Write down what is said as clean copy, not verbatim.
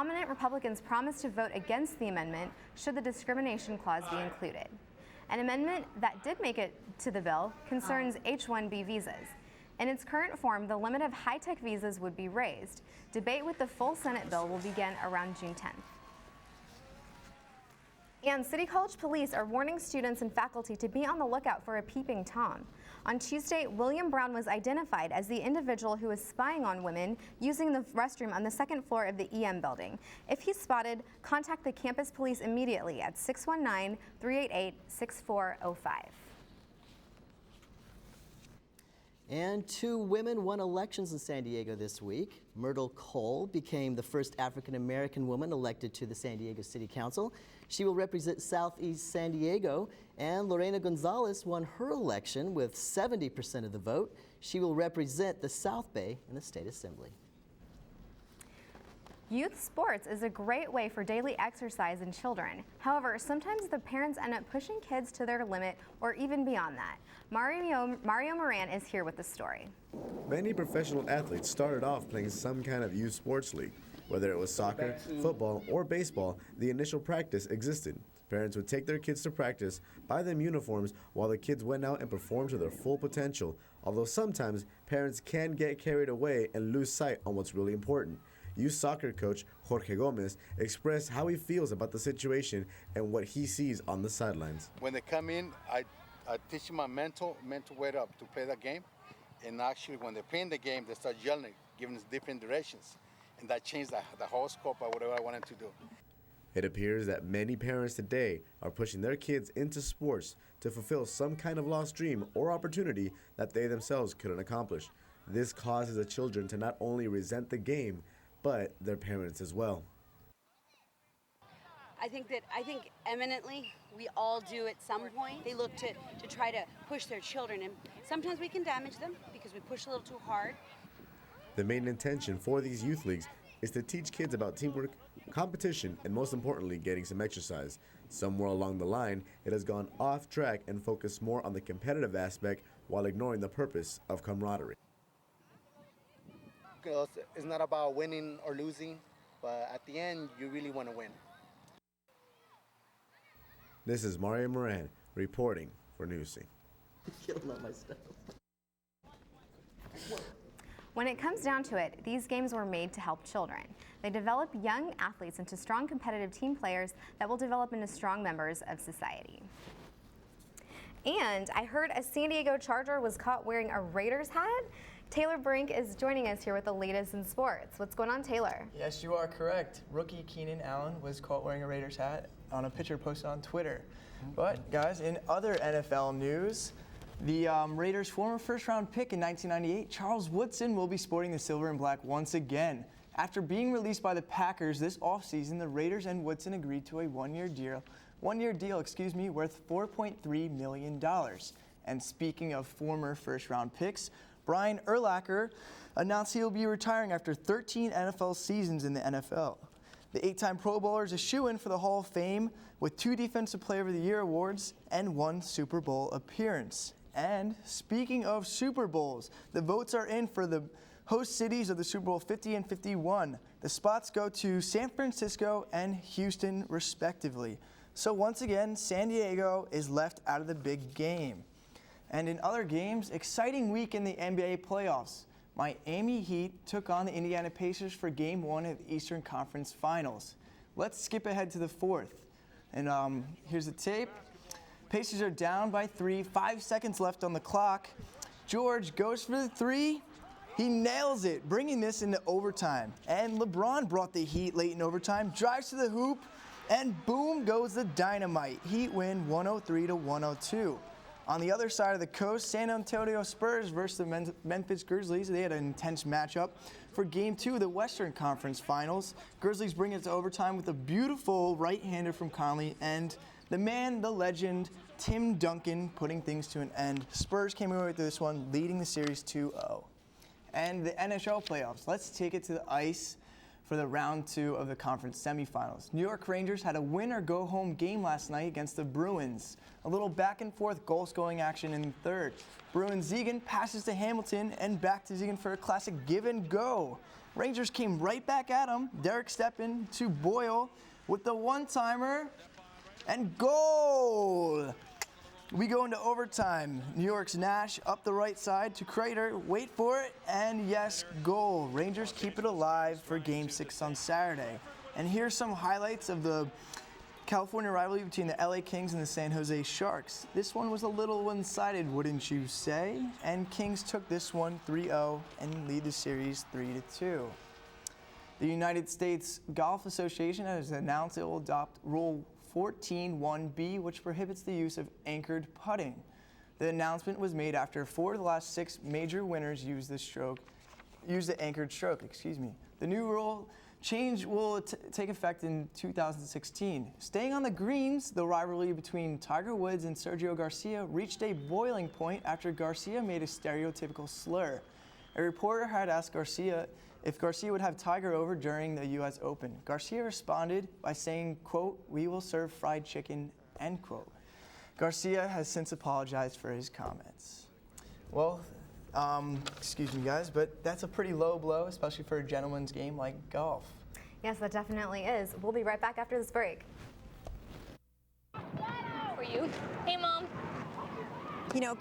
Prominent Republicans promised to vote against the amendment should the discrimination clause be included. An amendment that did make it to the bill concerns H-1B visas. In its current form, the limit of high-tech visas would be raised. Debate with the full Senate bill will begin around June 10th. And City College police are warning students and faculty to be on the lookout for a peeping Tom. On Tuesday, William Brown was identified as the individual who was spying on women using the restroom on the second floor of the EM building. If he's spotted, contact the campus police immediately at 619-388-6405. And 2 women won elections in San Diego this week. Myrtle Cole became the first African-American woman elected to the San Diego City Council. She will represent Southeast San Diego. And Lorena Gonzalez won her election with 70% of the vote. She will represent the South Bay in the State Assembly. Youth sports is a great way for daily exercise in children. However, sometimes the parents end up pushing kids to their limit or even beyond that. Mario Moran is here with the story. Many professional athletes started off playing some kind of youth sports league. Whether it was soccer, football, or baseball, the initial practice existed. Parents would take their kids to practice, buy them uniforms, while the kids went out and performed to their full potential, although sometimes parents can get carried away and lose sight on what's really important. Youth soccer coach Jorge Gomez expressed how he feels about the situation and what he sees on the sidelines. When they come in, I teach them a mental way up to play the game. And actually, when they're playing the game, they start yelling, giving us different directions. And that changed the whole scope of whatever I wanted to do. It appears that many parents today are pushing their kids into sports to fulfill some kind of lost dream or opportunity that they themselves couldn't accomplish. This causes the children to not only resent the game, but their parents as well. I think eminently we all do at some point. They look to try to push their children, and sometimes we can damage them because we push a little too hard. The main intention for these youth leagues is to teach kids about teamwork, competition, and most importantly, getting some exercise. Somewhere along the line, it has gone off track and focused more on the competitive aspect while ignoring the purpose of camaraderie. It's not about winning or losing, but at the end, you really want to win. This is Mario Moran reporting for Newscene. When it comes down to it, these games were made to help children. They develop young athletes into strong competitive team players that will develop into strong members of society. And I heard a San Diego Charger was caught wearing a Raiders hat. Taylor Brink is joining us here with the latest in sports. What's going on, Taylor? Yes, you are correct. Rookie Keenan Allen was caught wearing a Raiders hat on a picture posted on Twitter. But, guys, in other NFL news, the Raiders' former first-round pick in 1998, Charles Woodson, will be sporting the silver and black once again. After being released by the Packers this offseason, the Raiders and Woodson agreed to a one-year deal, worth $4.3 million. And speaking of former first-round picks, Brian Urlacher announced he will be retiring after 13 NFL seasons in the NFL. The 8-time Pro Bowler is a shoo-in for the Hall of Fame with 2 Defensive Player of the Year awards and 1 Super Bowl appearance. And speaking of Super Bowls, the votes are in for the host cities of the Super Bowl 50 and 51. The spots go to San Francisco and Houston, respectively. So once again, San Diego is left out of the big game. And in other games, exciting week in the NBA playoffs. Miami Heat took on the Indiana Pacers for Game 1 of the Eastern Conference Finals. Let's skip ahead to the 4th. And here's the tape. Pacers are down by 3, 5 seconds left on the clock. George goes for the 3. He nails it, bringing this into overtime. And LeBron brought the Heat late in overtime, drives to the hoop, and boom goes the dynamite. Heat win 103-102. On the other side of the coast, San Antonio Spurs versus the Memphis Grizzlies. They had an intense matchup for Game 2 of the Western Conference Finals. Grizzlies bring it to overtime with a beautiful right-hander from Conley, and the man, the legend, Tim Duncan, putting things to an end. Spurs came away with this one, leading the series 2-0. And the NHL playoffs. Let's take it to the ice for the round 2 of the conference semifinals. New York Rangers had a win-or-go-home game last night against the Bruins. A little back-and-forth goal-scoring action in the third. Bruins Zegan passes to Hamilton and back to Zegan for a classic give-and-go. Rangers came right back at him. Derek Stepan to Boyle with the one-timer and goal. We go into overtime. New York's Nash up the right side to Crater. Wait for it, and yes, goal. Rangers keep it alive for Game 6 on Saturday. And here's some highlights of the California rivalry between the LA Kings and the San Jose Sharks. This one was a little one-sided, wouldn't you say? And Kings took this one 3-0 and lead the series 3-2. The United States Golf Association has announced it will adopt Rule 14.1b, which prohibits the use of anchored putting. The announcement was made after 4 of the last 6 major winners used the anchored stroke. The new rule change will take effect in 2016. Staying on the greens, the rivalry between Tiger Woods and Sergio Garcia reached a boiling point after Garcia made a stereotypical slur. A reporter had asked Garcia if Garcia would have Tiger over during the U.S. Open. Garcia responded by saying, quote, "We will serve fried chicken," end quote. Garcia has since apologized for his comments. Well, excuse me guys, but that's a pretty low blow, especially for a gentleman's game like golf. Yes, that definitely is. We'll be right back after this break. For you. Hey, Mom. You know,